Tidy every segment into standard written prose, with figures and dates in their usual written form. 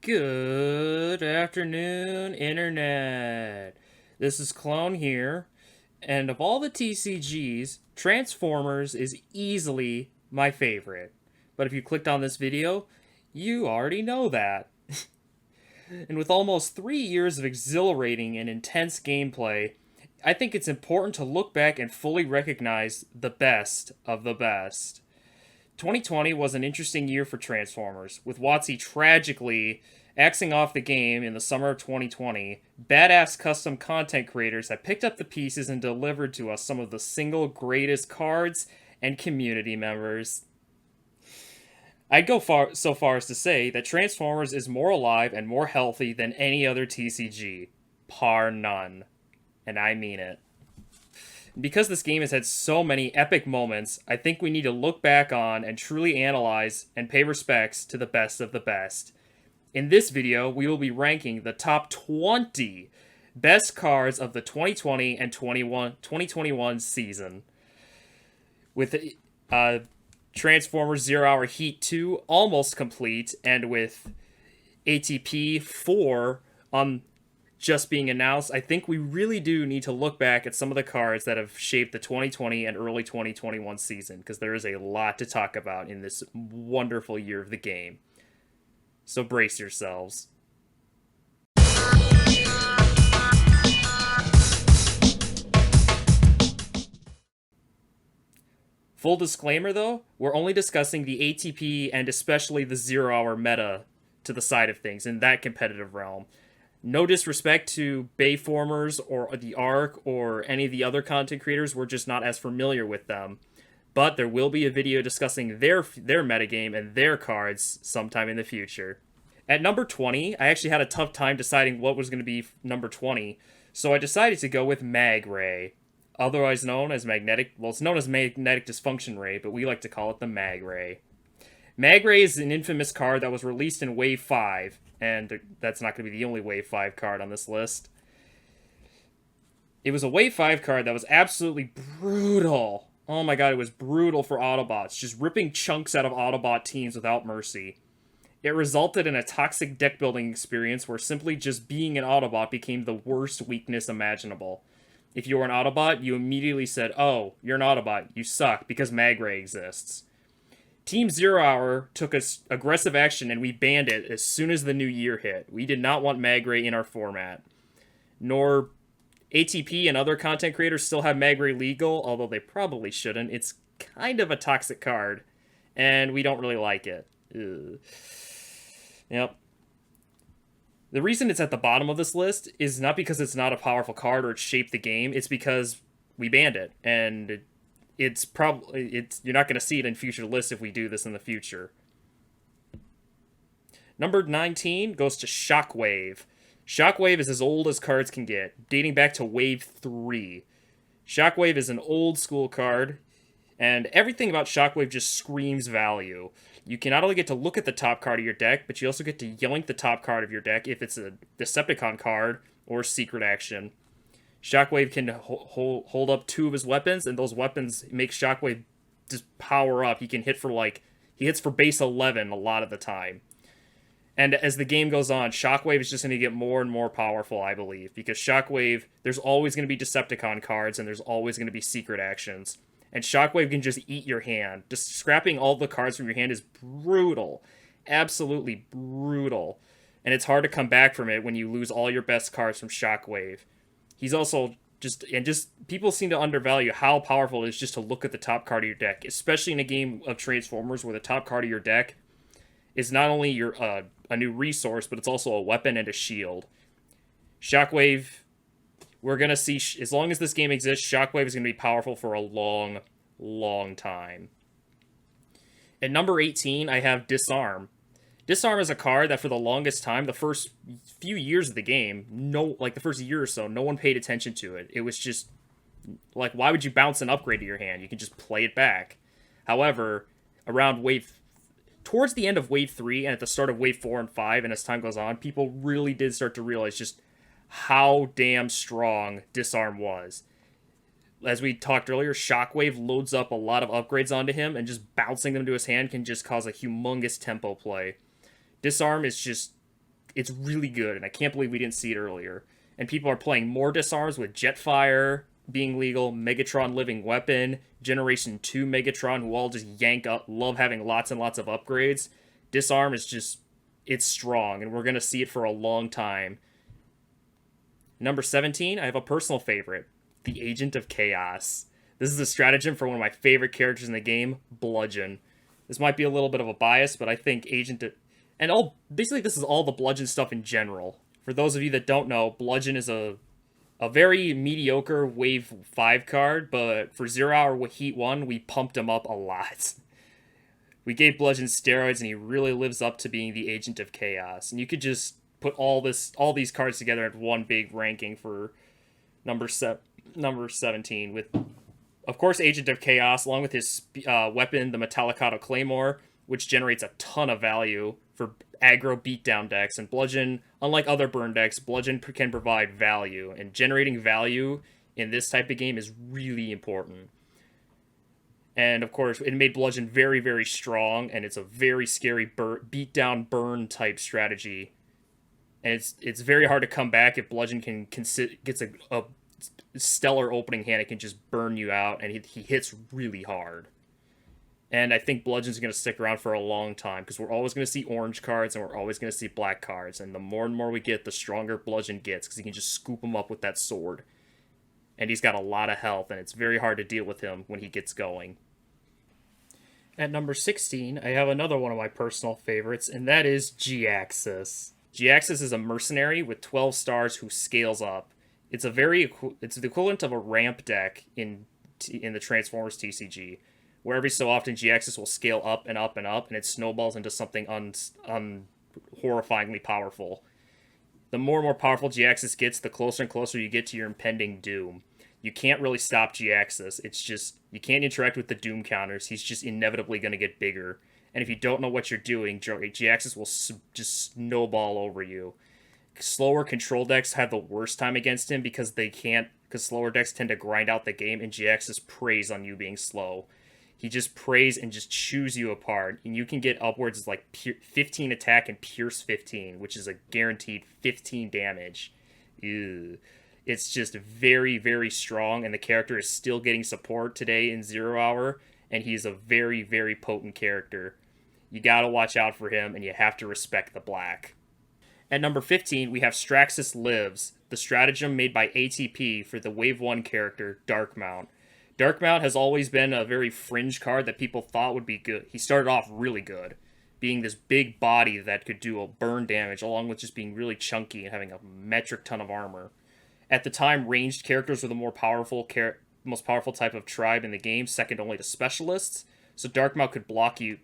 Good afternoon, Internet. This is Clone here, and of all the TCGs, Transformers is easily my favorite. But if you clicked on this video, you already know that. And with almost 3 years of exhilarating and intense gameplay, I think it's important to look back and fully recognize the best of the best. 2020 was an interesting year for Transformers, with WotC tragically axing off the game in the summer of 2020. Badass custom content creators have picked up the pieces and delivered to us some of the single greatest cards and community members. I'd go so far as to say that Transformers is more alive and more healthy than any other TCG. Par none. And I mean it. Because this game has had so many epic moments, I think we need to look back on and truly analyze and pay respects to the best of the best. In this video, we will be ranking the top 20 best cards of the 2020 and 2021 season. With Transformers Zero Hour Heat 2 almost complete, and with ATP 4 just being announced, I think we really do need to look back at some of the cards that have shaped the 2020 and early 2021 season, because there is a lot to talk about in this wonderful year of the game. So brace yourselves. Full disclaimer though, we're only discussing the ATP and especially the 0 Hour meta to the side of things in that competitive realm. No disrespect to Bayformers or the Arc or any of the other content creators, we're just not as familiar with them. But there will be a video discussing their metagame and their cards sometime in the future. At number 20, I actually had a tough time deciding what was going to be number 20, so I decided to go with Magray, otherwise known as Magnetic, well, it's known as Magnetic Dysfunction Ray, but we like to call it the Magray. Magray is an infamous card that was released in Wave 5, and that's not going to be the only Wave 5 card on this list. It was a Wave 5 card that was absolutely brutal. Oh my god, it was brutal for Autobots, just ripping chunks out of Autobot teams without mercy. It resulted in a toxic deck building experience where simply just being an Autobot became the worst weakness imaginable. If you were an Autobot, you immediately said, oh, you're an Autobot, you suck, because Magray exists. Team Zero Hour took aggressive action and we banned it as soon as the new year hit. We did not want Magray in our format. Nor ATP and other content creators still have Magray legal, although they probably shouldn't. It's kind of a toxic card, and we don't really like it. Ugh. Yep. The reason it's at the bottom of this list is not because it's not a powerful card or it shaped the game, it's because we banned it, and it's probably you're not going to see it in future lists if we do this in the future. Number 19 goes to Shockwave. Shockwave is as old as cards can get, dating back to Wave 3. Shockwave is an old school card, and everything about Shockwave just screams value. You can not only get to look at the top card of your deck, but you also get to yoink the top card of your deck if it's a Decepticon card or secret action. Shockwave can hold up 2 of his weapons, and those weapons make Shockwave just power up. He hits for base 11 a lot of the time. And as the game goes on, Shockwave is just going to get more and more powerful, I believe, because Shockwave, there's always going to be Decepticon cards, and there's always going to be secret actions. And Shockwave can just eat your hand. Just scrapping all the cards from your hand is brutal. Absolutely brutal. And it's hard to come back from it when you lose all your best cards from Shockwave. He's also people seem to undervalue how powerful it is just to look at the top card of your deck, especially in a game of Transformers where the top card of your deck is not only a new resource, but it's also a weapon and a shield. Shockwave, we're going to see, as long as this game exists, Shockwave is going to be powerful for a long, long time. At number 18, I have Disarm. Disarm is a card that for the longest time, the first few years of the game, the first year or so, no one paid attention to it. It was just, why would you bounce an upgrade to your hand? You can just play it back. However, towards the end of Wave 3 and at the start of Wave 4 and 5, and as time goes on, people really did start to realize just how damn strong Disarm was. As we talked earlier, Shockwave loads up a lot of upgrades onto him, and just bouncing them to his hand can just cause a humongous tempo play. Disarm is just it's really good, and I can't believe we didn't see it earlier. And people are playing more Disarms with Jetfire being legal, Megatron Living Weapon, Generation 2 Megatron, who all just yank up, love having lots and lots of upgrades. Disarm is just, it's strong, and we're going to see it for a long time. Number 17, I have a personal favorite, the Agent of Chaos. This is a stratagem for one of my favorite characters in the game, Bludgeon. This might be a little bit of a bias, but I think basically this is all the Bludgeon stuff in general. For those of you that don't know, Bludgeon is a very mediocre Wave 5 card, but for 0 Hour Heat 1, we pumped him up a lot. We gave Bludgeon steroids, and he really lives up to being the Agent of Chaos. And you could just put all these cards together at one big ranking for number 17, with, of course, Agent of Chaos, along with his weapon, the Talakado Claymore, which generates a ton of value for aggro beatdown decks. And Bludgeon, unlike other burn decks, Bludgeon can provide value, and generating value in this type of game is really important. And of course, it made Bludgeon very, very strong, and it's a very scary beatdown burn type strategy. And it's very hard to come back if Bludgeon gets a stellar opening hand. It can just burn you out, and he hits really hard. And I think Bludgeon's going to stick around for a long time, because we're always going to see orange cards, and we're always going to see black cards. And the more and more we get, the stronger Bludgeon gets, because he can just scoop him up with that sword. And he's got a lot of health, and it's very hard to deal with him when he gets going. At number 16, I have another one of my personal favorites, and that is G-Axis. G-Axis is a mercenary with 12 stars who scales up. It's it's the equivalent of a ramp deck in the Transformers TCG, where every so often G-Axis will scale up and up and up, and it snowballs into something horrifyingly powerful. The more and more powerful G-Axis gets, the closer and closer you get to your impending doom. You can't really stop G-Axis. It's just, you can't interact with the doom counters. He's just inevitably going to get bigger. And if you don't know what you're doing, G-Axis will just snowball over you. Slower control decks have the worst time against him because slower decks tend to grind out the game, and G-Axis preys on you being slow. He just preys and just chews you apart, and you can get upwards of like 15 attack and Pierce 15, which is a guaranteed 15 damage. Ew. It's just very, very strong, and the character is still getting support today in 0 Hour, and he's a very, very potent character. You gotta watch out for him, and you have to respect the black. At number 15, we have Straxus Lives, the stratagem made by ATP for the Wave 1 character, Darkmount. Darkmount has always been a very fringe card that people thought would be good. He started off really good, being this big body that could do a burn damage, along with just being really chunky and having a metric ton of armor. At the time, ranged characters were the most powerful type of tribe in the game, second only to specialists. So Darkmount could block you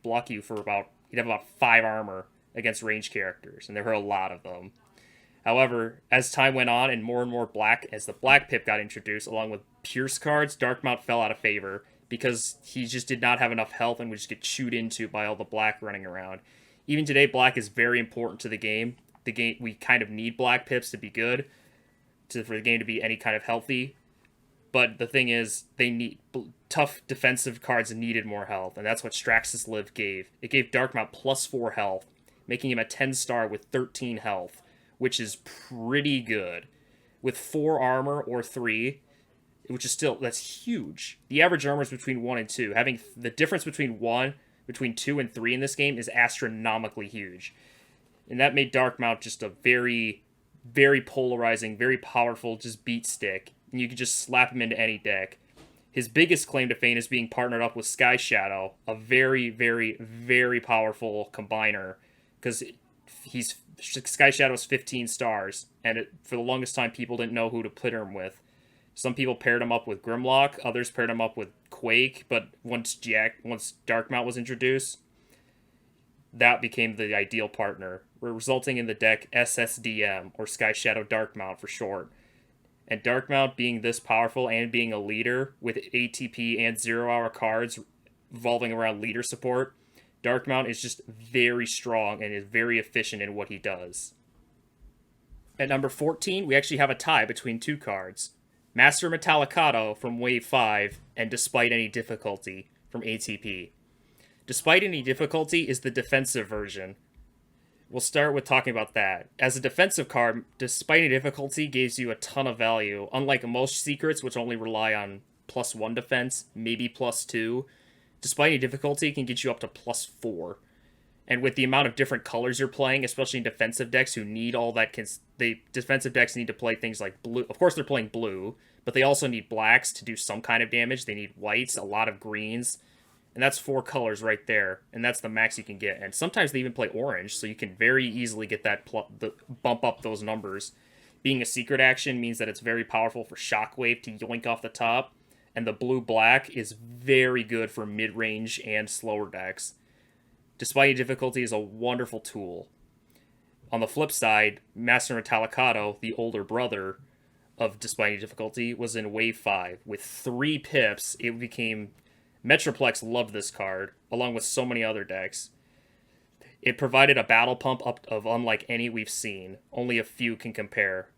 for he'd have about 5 armor against ranged characters, and there were a lot of them. However, as time went on and more black, as the black pip got introduced, along with Pierce cards, Darkmount fell out of favor because he just did not have enough health and would just get chewed into by all the black running around. Even today, black is very important to the game. We kind of need black pips to be good, for the game to be any kind of healthy. But the thing is, tough defensive cards needed more health, and that's what Straxus Live gave. It gave Darkmount plus 4 health, making him a 10-star with 13 health, which is pretty good. With 4 armor or 3, which is that's huge. The average armor is between 1 and 2. Having the difference between 2 and 3 in this game is astronomically huge. And that made Darkmount just a very, very polarizing, very powerful just beat stick. And you could just slap him into any deck. His biggest claim to fame is being partnered up with Sky Shadow, a very, very, very powerful combiner, because Sky Shadow's 15 stars, and for the longest time people didn't know who to put him with. Some people paired him up with Grimlock, others paired him up with Quake, but once Darkmount was introduced, that became the ideal partner, resulting in the deck SSDM, or Sky Shadow Darkmount for short. And Darkmount being this powerful and being a leader with ATP and 0 Hour cards revolving around leader support, Darkmount is just very strong and is very efficient in what he does. At number 14, we actually have a tie between 2 cards. Master Talakado from Wave 5 and Despite Any Difficulty from ATP. Despite Any Difficulty is the defensive version. We'll start with talking about that. As a defensive card, despite a difficulty, gives you a ton of value. Unlike most secrets, which only rely on +1 defense, maybe +2, despite a difficulty, it can get you up to +4. And with the amount of different colors you're playing, especially in defensive decks who need all that, defensive decks need to play things like blue. Of course, they're playing blue, but they also need blacks to do some kind of damage. They need whites, a lot of greens, and that's 4 colors right there, and that's the max you can get. And sometimes they even play orange, so you can very easily get that bump up those numbers. Being a secret action means that it's very powerful for Shockwave to yoink off the top, and the blue-black is very good for mid-range and slower decks. Despite difficulty is a wonderful tool. On the flip side, Master Talakado, the older brother of Despite Difficulty, was in Wave 5. With 3 pips, it became... Metroplex loved this card, along with so many other decks. It provided a battle pump up of unlike any we've seen. Only a few can compare.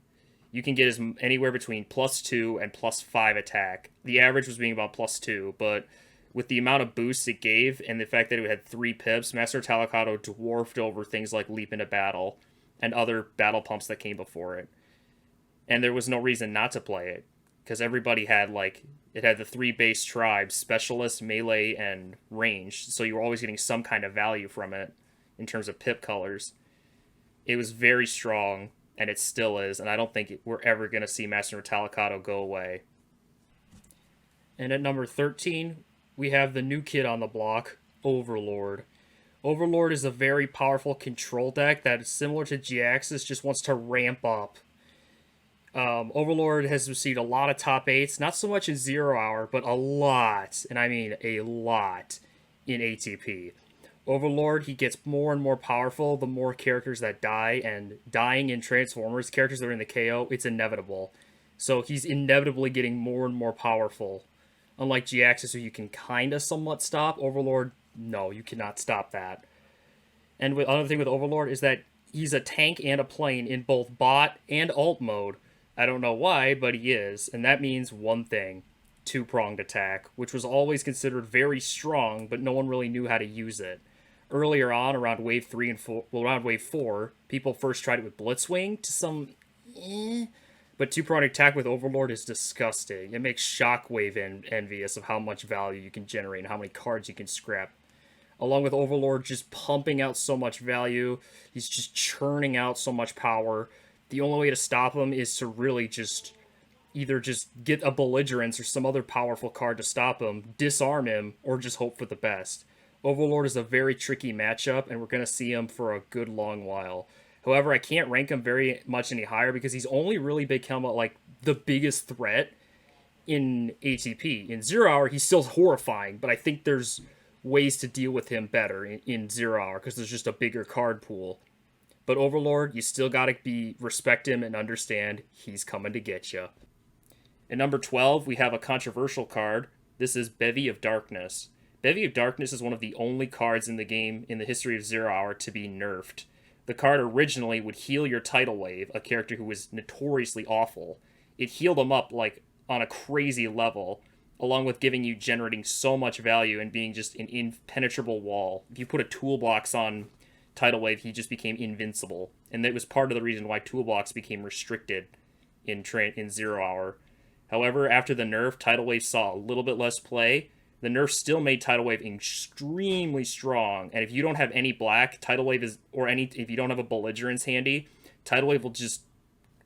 You can get anywhere between +2 and +5 attack. The average was being about +2, but with the amount of boosts it gave and the fact that it had 3 pips, Master Talakado dwarfed over things like Leap into Battle and other battle pumps that came before it. And there was no reason not to play it, because everybody had, it had the 3 base tribes, Specialist, Melee, and Range, so you were always getting some kind of value from it in terms of pip colors. It was very strong, and it still is, and I don't think we're ever going to see Master Talakado go away. And at number 13, we have the new kid on the block, Overlord. Overlord is a very powerful control deck that is similar to G-Axis, just wants to ramp up. Overlord has received a lot of top 8s, not so much in 0 Hour, but a lot, and I mean a lot, in ATP. Overlord, he gets more and more powerful the more characters that die, and dying in Transformers, characters that are in the KO, it's inevitable. So he's inevitably getting more and more powerful. Unlike G-Axis, where you can kind of somewhat stop, Overlord, no, you cannot stop that. And another thing with Overlord is that he's a tank and a plane in both bot and alt mode. I don't know why, but he is, and that means one thing: 2-pronged attack, which was always considered very strong, but no one really knew how to use it. Earlier on, around Wave 3 and 4, around Wave 4, people first tried it with Blitzwing to some but 2-pronged attack with Overlord is disgusting. It makes Shockwave envious of how much value you can generate and how many cards you can scrap. Along with Overlord just pumping out so much value, he's just churning out so much power. The only way to stop him is to really just either just get a Belligerence or some other powerful card to stop him, disarm him, or just hope for the best. Overlord is a very tricky matchup, and we're going to see him for a good long while. However, I can't rank him very much any higher because he's only really become the biggest threat in ATP. In 0 Hour, he's still horrifying, but I think there's ways to deal with him better in 0 Hour because there's just a bigger card pool. But Overlord, you still gotta respect him and understand he's coming to get you. At number 12, we have a controversial card. This is Bevy of Darkness. Bevy of Darkness is one of the only cards in the game in the history of 0 Hour to be nerfed. The card originally would heal your Tidal Wave, a character who was notoriously awful. It healed him up on a crazy level, along with generating so much value and being just an impenetrable wall. If you put a toolbox on Tidal Wave, he just became invincible, and that was part of the reason why toolbox became restricted in 0 Hour. However, after the nerf, Tidal Wave saw a little bit less play. The nerf still made Tidal Wave extremely strong, and if you don't have any black, Tidal Wave if you don't have a Belligerence handy, Tidal Wave will just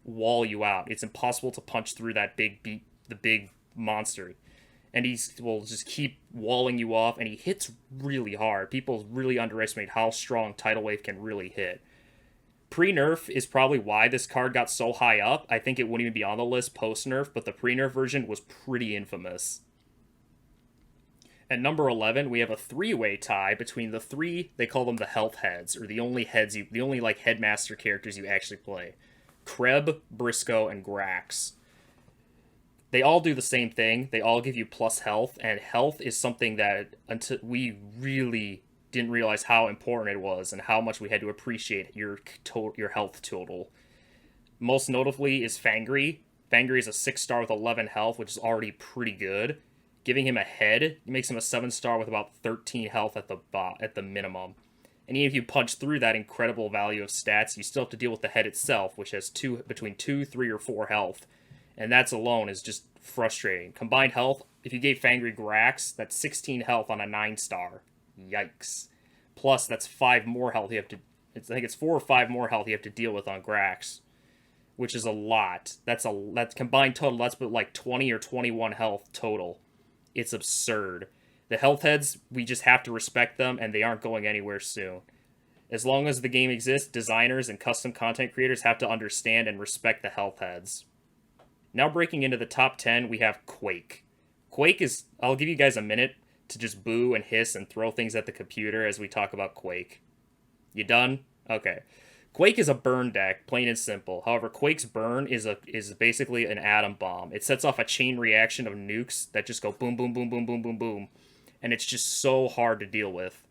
wall you out. It's impossible to punch through the big monster. And he will just keep walling you off, and he hits really hard. People really underestimate how strong Tidal Wave can really hit. Pre-nerf is probably why this card got so high up. I think it wouldn't even be on the list post-nerf, but the pre-nerf version was pretty infamous. At number 11, we have a 3-way tie between the 3, they call them the health heads, or the only headmaster characters you actually play. Kreb, Briscoe, and Grax. They all do the same thing. They all give you plus health, and health is something that until we really didn't realize how important it was and how much we had to appreciate your health total. Most notably is Fangry. Fangry is a 6-star with 11 health, which is already pretty good. Giving him a head makes him a 7-star with about 13 health at the minimum. And even if you punch through that incredible value of stats, you still have to deal with the head itself, which has between 2, 3, or 4 health. And that's alone is just frustrating. Combined health, if you gave Fangry Grax, that's 16 health on a 9-star. Yikes. Plus, that's 5 more health you have to... I think it's 4 or 5 more health you have to deal with on Grax, which is a lot. That's combined total. That's but like 20 or 21 health total. It's absurd. The health heads, we just have to respect them, and they aren't going anywhere soon. As long as the game exists, designers and custom content creators have to understand and respect the health heads. Now breaking into the top 10, we have Quake. Quake is... I'll give you guys a minute to just boo and hiss and throw things at the computer as we talk about Quake. You done? Okay. Quake is a burn deck, plain and simple. However, Quake's burn is basically an atom bomb. It sets off a chain reaction of nukes that just go boom, boom, boom, boom, boom, boom, boom. And it's just so hard to deal with.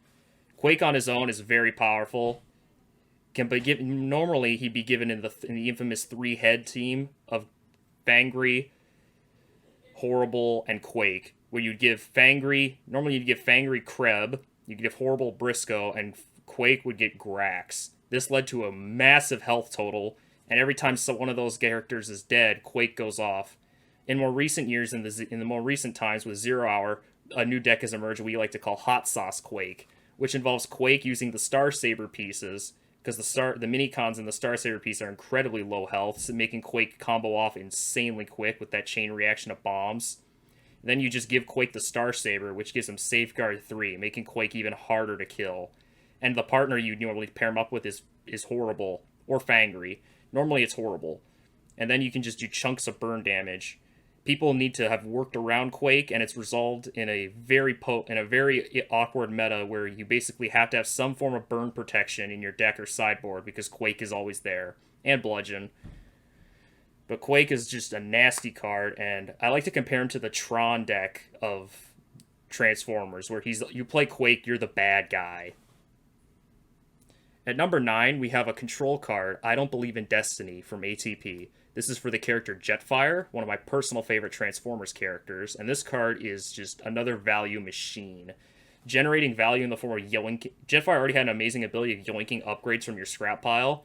Quake on his own is very powerful. Normally, he'd be given in the infamous 3-head team of Fangry, Horrible, and Quake, where you'd give Fangry... Normally, you'd give Fangry Kreb, you'd give Horrible Briscoe, and Quake would get Grax. This led to a massive health total, and every time one of those characters is dead, Quake goes off. In more recent years, in the more recent times with 0 Hour, a new deck has emerged we like to call Hot Sauce Quake, which involves Quake using the Star Saber pieces, because the mini-cons in the Star Saber piece are incredibly low health, so making Quake combo off insanely quick with that chain reaction of bombs. Then you just give Quake the Star Saber, which gives him Safeguard 3, making Quake even harder to kill. And the partner you normally pair him up with is Horrible, or Fangry. Normally it's Horrible. And then you can just do chunks of burn damage. People need to have worked around Quake, and it's resolved in a very awkward meta where you basically have to have some form of burn protection in your deck or sideboard because Quake is always there. And Bludgeon. But Quake is just a nasty card, and I like to compare him to the Tron deck of Transformers, where you play Quake, you're the bad guy. At number 9, we have a control card, I Don't Believe in Destiny, from ATP. This is for the character Jetfire, one of my personal favorite Transformers characters, and this card is just another value machine. Generating value in the form of yoinking... Jetfire already had an amazing ability of yoinking upgrades from your scrap pile,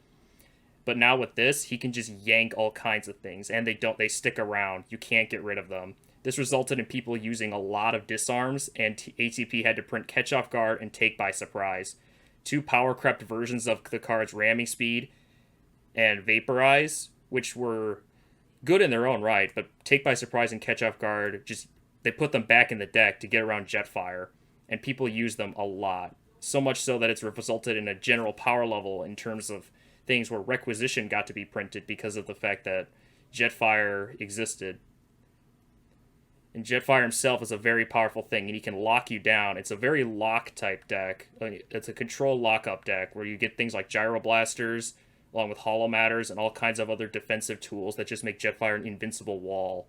but now with this, he can just yank all kinds of things, and they stick around. You can't get rid of them. This resulted in people using a lot of disarms, and ATP had to print Catch Off Guard and Take by Surprise. 2 power-crept versions of the card's ramming speed and Vaporize, which were good in their own right, but Take by Surprise and Catch Off Guard, they put them back in the deck to get around Jetfire, and people use them a lot. So much so that it's resulted in a general power level in terms of things where Requisition got to be printed because of the fact that Jetfire existed. And Jetfire himself is a very powerful thing, and he can lock you down. It's a very lock-type deck. It's a control lock-up deck, where you get things like Gyroblasters, along with Hollow Matters, and all kinds of other defensive tools that just make Jetfire an invincible wall.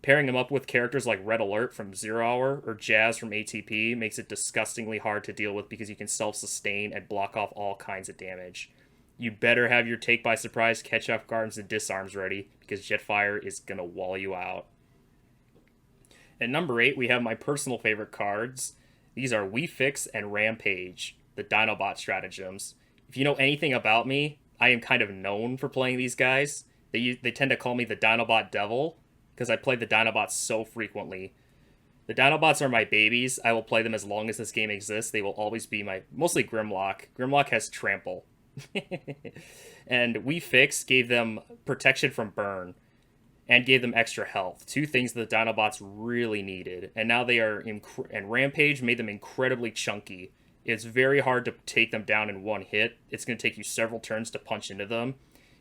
Pairing him up with characters like Red Alert from 0 Hour, or Jazz from ATP, makes it disgustingly hard to deal with because you can self-sustain and block off all kinds of damage. You better have your Take by Surprise, Catch Off Guards, and Disarms ready, because Jetfire is gonna wall you out. At number 8, we have my personal favorite cards. These are We Fix and Rampage, the Dinobot stratagems. If you know anything about me, I am kind of known for playing these guys. They tend to call me the Dinobot Devil, because I play the Dinobots so frequently. The Dinobots are my babies. I will play them as long as this game exists. They will always be mostly Grimlock. Grimlock has Trample. And We Fix gave them protection from burn, and gave them extra health. 2 things that the Dinobots really needed. And now they are... and Rampage made them incredibly chunky. It's very hard to take them down in one hit. It's going to take you several turns to punch into them.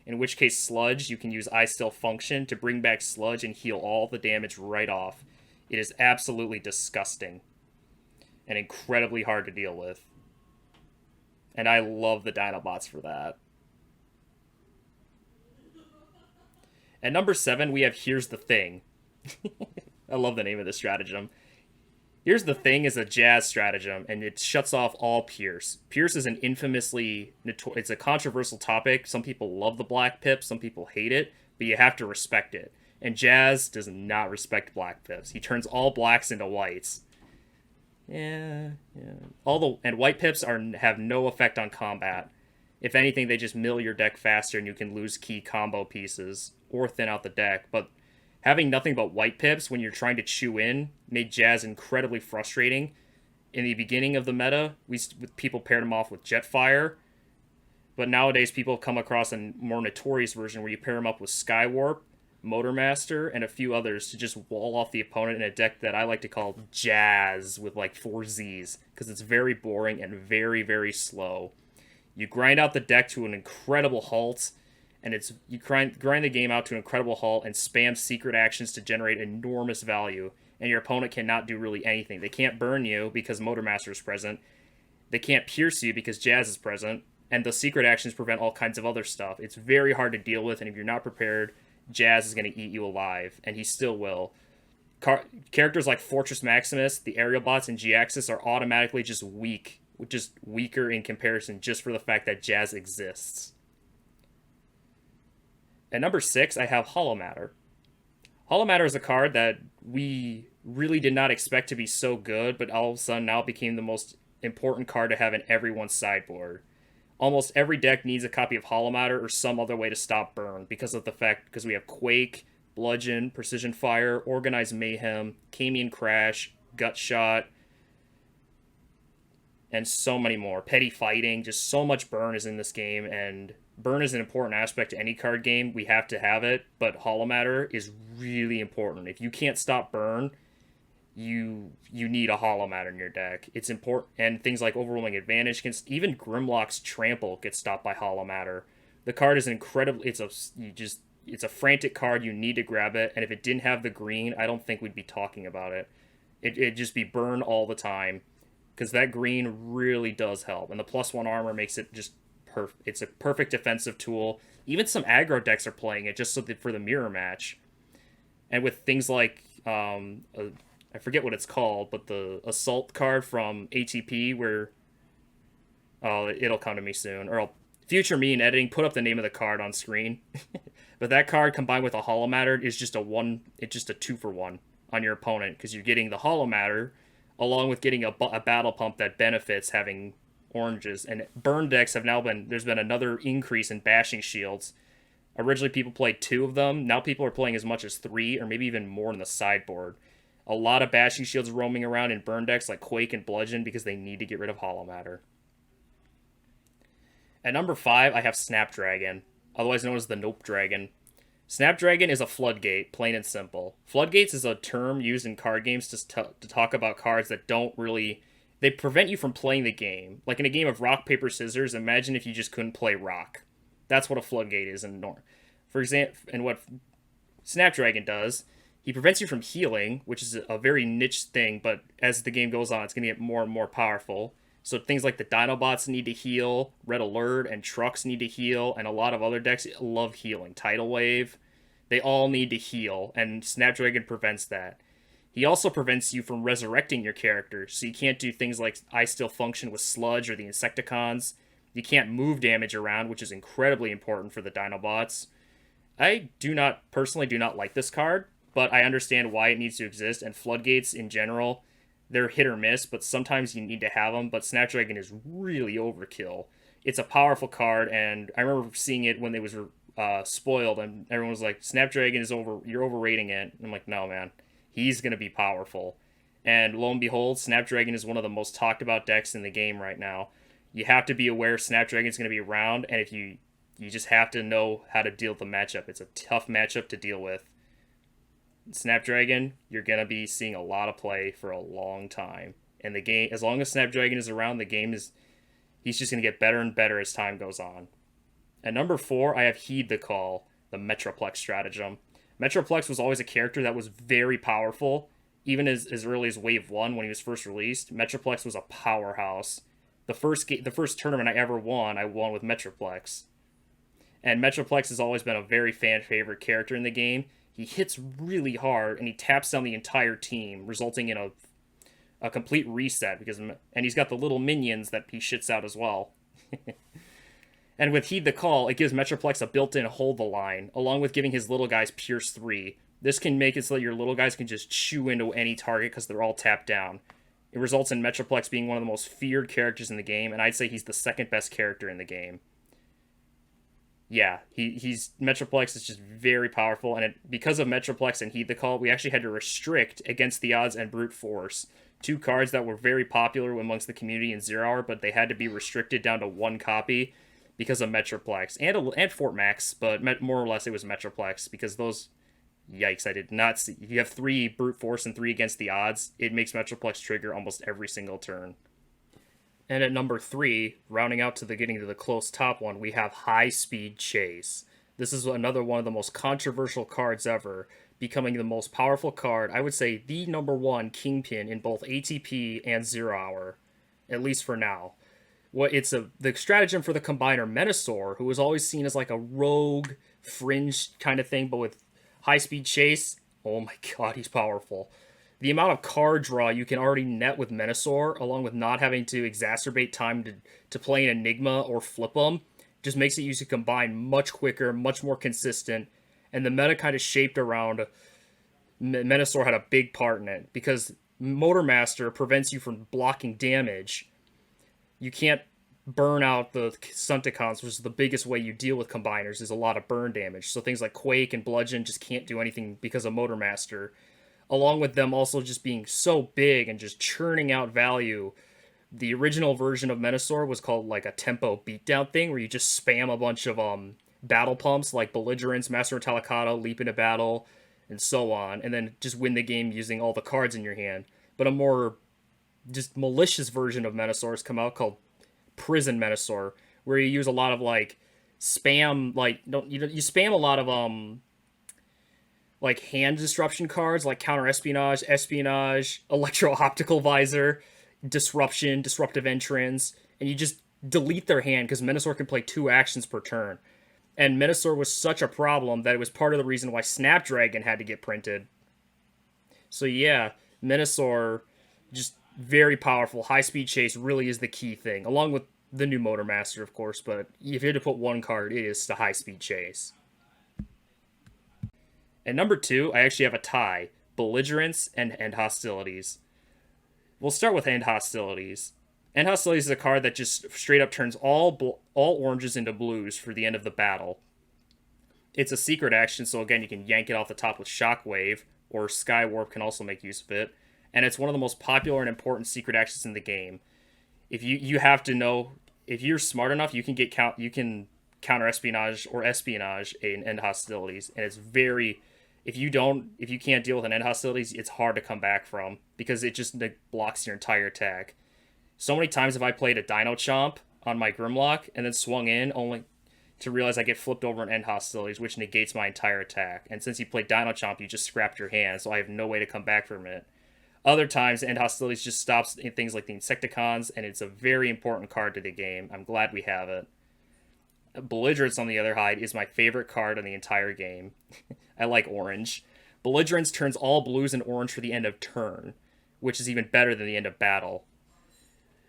In which case, Sludge, you can use I Still Function to bring back Sludge and heal all the damage right off. It is absolutely disgusting. And incredibly hard to deal with. And I love the Dinobots for that. At number 7, we have Here's the Thing. I love the name of this stratagem. Here's the Thing is a Jazz stratagem, and it shuts off all Pierce. Pierce is an it's a controversial topic. Some people love the Black Pip, some people hate it, but you have to respect it. And Jazz does not respect Black Pips. He turns all blacks into whites. Yeah. And white pips have no effect on combat. If anything, they just mill your deck faster and you can lose key combo pieces or thin out the deck. But having nothing but white pips when you're trying to chew in made Jazz incredibly frustrating. In the beginning of the meta, people paired him off with Jetfire, but nowadays people have come across a more notorious version where you pair him up with Skywarp, Motormaster, and a few others to just wall off the opponent in a deck that I like to call Jazz with like 4 Zs, because it's very boring and very, very slow. You grind out the deck to an incredible halt, and you grind the game out to an incredible halt and spam secret actions to generate enormous value, and your opponent cannot do really anything. They can't burn you because Motormaster is present. They can't pierce you because Jazz is present, and the secret actions prevent all kinds of other stuff. It's very hard to deal with, and if you're not prepared, Jazz is going to eat you alive, and he still will. Characters like Fortress Maximus, the Aerial Bots, and G-Axis are automatically just weaker in comparison just for the fact that Jazz exists. At number 6, I have Hollow Matter. Hollow Matter is a card that we really did not expect to be so good, but all of a sudden now became the most important card to have in everyone's sideboard. Almost every deck needs a copy of Hollow Matter or some other way to stop burn because we have Quake, Bludgeon, Precision Fire, Organized Mayhem, Camion Crash, Gut Shot, and so many more. Petty Fighting, just so much burn is in this game, and burn is an important aspect to any card game. We have to have it, but Hollow Matter is really important. If you can't stop burn, you need a Hollow Matter in your deck. It's important, and things like Overwhelming Advantage even Grimlock's Trample gets stopped by Hollow Matter. The card is incredible. It's a frantic card. You need to grab it, and if it didn't have the green, I don't think we'd be talking about it. It'd just be burn all the time, because that green really does help, and the +1 armor makes it just perfect. It's a perfect defensive tool. Even some aggro decks are playing it just for the mirror match, and with things like I forget what it's called, but the Assault card from ATP where... Oh, it'll come to me soon. Or future me in editing, put up the name of the card on screen. But that card combined with a Hollow Matter is just a 2-for-1 on your opponent, because you're getting the Hollow Matter along with getting a Battle Pump that benefits having oranges. And burn decks there's been another increase in bashing shields. Originally people played 2 of them. Now people are playing as much as 3 or maybe even more in the sideboard. A lot of bashing shields roaming around in burn decks like Quake and Bludgeon because they need to get rid of Hollow Matter. At number 5, I have Snapdragon, otherwise known as the Nope Dragon. Snapdragon is a floodgate, plain and simple. Floodgates is a term used in card games to talk about cards that don't really... They prevent you from playing the game. Like in a game of rock, paper, scissors, imagine if you just couldn't play rock. That's what a floodgate is in North. For example, and what Snapdragon does... He prevents you from healing, which is a very niche thing, but as the game goes on, it's going to get more and more powerful. So things like the Dinobots need to heal, Red Alert and Trucks need to heal, and a lot of other decks love healing. Tidal Wave, they all need to heal, and Snapdragon prevents that. He also prevents you from resurrecting your character, so you can't do things like I Still Function with Sludge or the Insecticons. You can't move damage around, which is incredibly important for the Dinobots. I personally do not like this card, but I understand why it needs to exist, and floodgates in general, they're hit or miss, but sometimes you need to have them, but Snapdragon is really overkill. It's a powerful card, and I remember seeing it when it was spoiled, and everyone was like, Snapdragon you're overrating it. And I'm like, no, man, he's going to be powerful. And lo and behold, Snapdragon is one of the most talked about decks in the game right now. You have to be aware Snapdragon is going to be around, and if you just have to know how to deal with the matchup. It's a tough matchup to deal with. Snapdragon, you're going to be seeing a lot of play for a long time. And the game, as long as Snapdragon is around, he's just going to get better and better as time goes on. At number 4, I have Heed the Call, the Metroplex stratagem. Metroplex was always a character that was very powerful. Even as early as Wave 1 when he was first released, Metroplex was a powerhouse. The first tournament I ever won, I won with Metroplex. And Metroplex has always been a very fan favorite character in the game. He hits really hard, and he taps down the entire team, resulting in a complete reset. And he's got the little minions that he shits out as well. And with Heed the Call, it gives Metroplex a built-in hold the line, along with giving his little guys Pierce 3. This can make it so that your little guys can just chew into any target because they're all tapped down. It results in Metroplex being one of the most feared characters in the game, and I'd say he's the second best character in the game. Yeah, he's Metroplex is just very powerful, and because of Metroplex and Heed the Call, we actually had to restrict Against the Odds and Brute Force, two cards that were very popular amongst the community in Zero Hour, but they had to be restricted down to one copy because of Metroplex and Fort Max, but more or less it was Metroplex because those. Yikes! I did not see. If you have three Brute Force and three Against the Odds, it makes Metroplex trigger almost every single turn. And at number 3, rounding out to the getting to the close top one, we have High Speed Chase. This is another one of the most controversial cards ever, becoming the most powerful card. I would say the number one kingpin in both ATP and Zero Hour, at least for now. The stratagem for the combiner Menasor, who was always seen as like a rogue fringe kind of thing, but with High Speed Chase. Oh my god, he's powerful. The amount of card draw you can already net with Menasor, along with not having to exacerbate time to play an Enigma or flip them, just makes it easy to combine much quicker, much more consistent, and the meta kind of shaped around Menasor had a big part in it, because Motormaster prevents you from blocking damage. You can't burn out the Stunticons, which is the biggest way you deal with combiners, is a lot of burn damage. So things like Quake and Bludgeon just can't do anything because of Motormaster. Along with them also just being so big and just churning out value. The original version of Menasor was called like a tempo beatdown thing, where you just spam a bunch of battle pumps like Belligerence, Master of Talakado, Leap into Battle, and so on, and then just win the game using all the cards in your hand. But a more just malicious version of Menasor has come out called Prison Menasor, where you use a lot of like spam, like you spam a lot of like hand disruption cards like Counter Espionage, Electro Optical Visor, Disruption, Disruptive Entrance, and you just delete their hand because Menasor can play 2 actions per turn. And Menasor was such a problem that it was part of the reason why Snapdragon had to get printed. So yeah, Menasor, just very powerful. High Speed Chase really is the key thing, along with the new Motormaster, of course, but if you had to put one card, it is the High Speed Chase. At number 2, I actually have a tie. Belligerence and End Hostilities. We'll start with End Hostilities. End Hostilities is a card that just straight up turns all oranges into blues for the end of the battle. It's a secret action, so again, you can yank it off the top with Shockwave, or Skywarp can also make use of it. And it's one of the most popular and important secret actions in the game. If you have to know, if you're smart enough, you can counter espionage or espionage in End Hostilities, and it's very. If you can't deal with an End Hostilities, it's hard to come back from, because it just blocks your entire attack. So many times have I played a Dino Chomp on my Grimlock and then swung in only to realize I get flipped over in End Hostilities, which negates my entire attack. And since you played Dino Chomp, you just scrapped your hand, so I have no way to come back from it. Other times, End Hostilities just stops things like the Insecticons, and it's a very important card to the game. I'm glad we have it. Belligerence, on the other hand, is my favorite card in the entire game. I like orange. Belligerence turns all blues and orange for the end of turn, which is even better than the end of battle.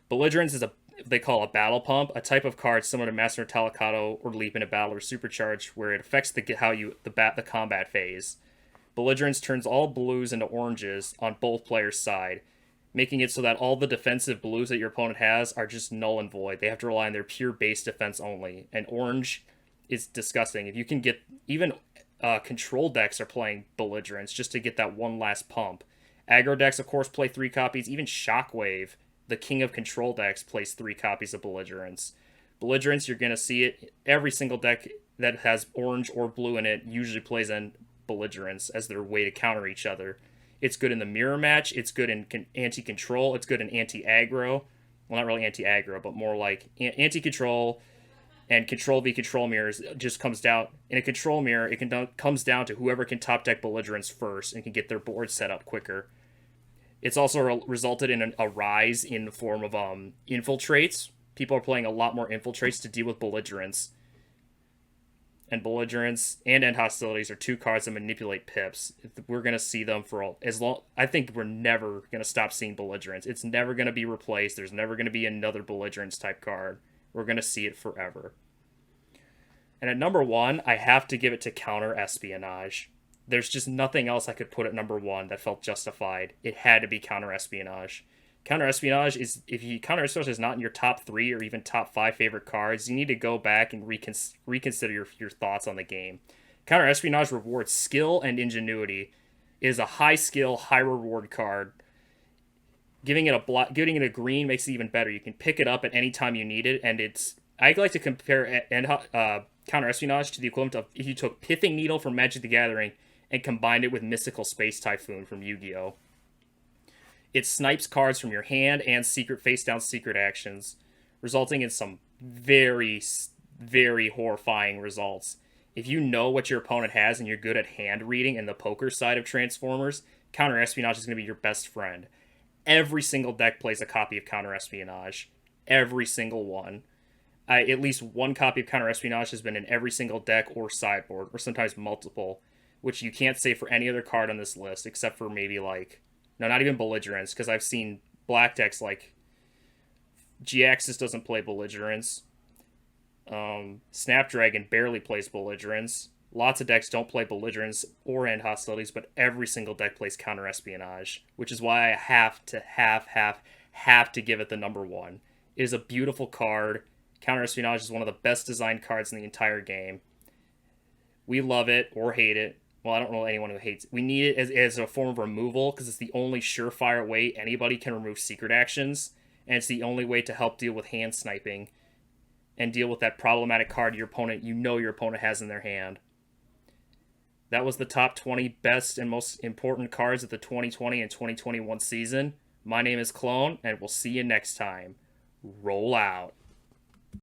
Belligerence is they call a battle pump, a type of card similar to Master of Talakado or Leap into Battle or Supercharge, where it affects the combat phase. Belligerence turns all blues into oranges on both players' side, making it so that all the defensive blues that your opponent has are just null and void. They have to rely on their pure base defense only. And orange is disgusting. If you can get... Even control decks are playing Belligerence just to get that one last pump. Aggro decks, of course, play 3 copies. Even Shockwave, the king of control decks, plays 3 copies of Belligerence. Belligerence, you're going to see it. Every single deck that has orange or blue in it usually plays in Belligerence as their way to counter each other. It's good in the mirror match. It's good in anti-control. It's good in anti-aggro. Well, not really anti-aggro, but more like anti-control and control v control mirrors. Just comes down in a control mirror. It comes down to whoever can top deck Belligerence first and can get their board set up quicker. It's also resulted in a rise in the form of infiltrates. People are playing a lot more infiltrates to deal with Belligerence. And Belligerence and End Hostilities are 2 cards that manipulate pips. We're going to see them for as long... I think we're never going to stop seeing Belligerence. It's never going to be replaced. There's never going to be another Belligerence type card. We're going to see it forever. And at number 1, I have to give it to Counter Espionage. There's just nothing else I could put at number 1 that felt justified. It had to be Counter Espionage. Counter Espionage is, if you Counter Espionage is not in your top 3 or even top 5 favorite cards, you need to go back and reconsider your thoughts on the game. Counter Espionage rewards skill and ingenuity. It is a high skill, high reward card. Giving it a green makes it even better. You can pick it up at any time you need it, and it's. I like to compare Counter Espionage to the equivalent of if you took Pithing Needle from Magic the Gathering and combined it with Mystical Space Typhoon from Yu-Gi-Oh! It snipes cards from your hand and secret face-down secret actions, resulting in some very, very horrifying results. If you know what your opponent has and you're good at hand reading and the poker side of Transformers, Counter Espionage is going to be your best friend. Every single deck plays a copy of Counter Espionage. Every single one. At least one copy of Counter Espionage has been in every single deck or sideboard, or sometimes multiple, which you can't say for any other card on this list, except for maybe like... No, not even Belligerence, because I've seen black decks like G-Axis doesn't play Belligerence. Snapdragon barely plays Belligerence. Lots of decks don't play Belligerence or End Hostilities, but every single deck plays Counter Espionage, which is why I have to give it the number 1. It is a beautiful card. Counter Espionage is one of the best designed cards in the entire game. We love it or hate it. Well, I don't know anyone who hates it. We need it as a form of removal because it's the only surefire way anybody can remove secret actions, and it's the only way to help deal with hand sniping and deal with that problematic card your opponent has in their hand. That was the top 20 best and most important cards of the 2020 and 2021 season. My name is Clone, and we'll see you next time. Roll out.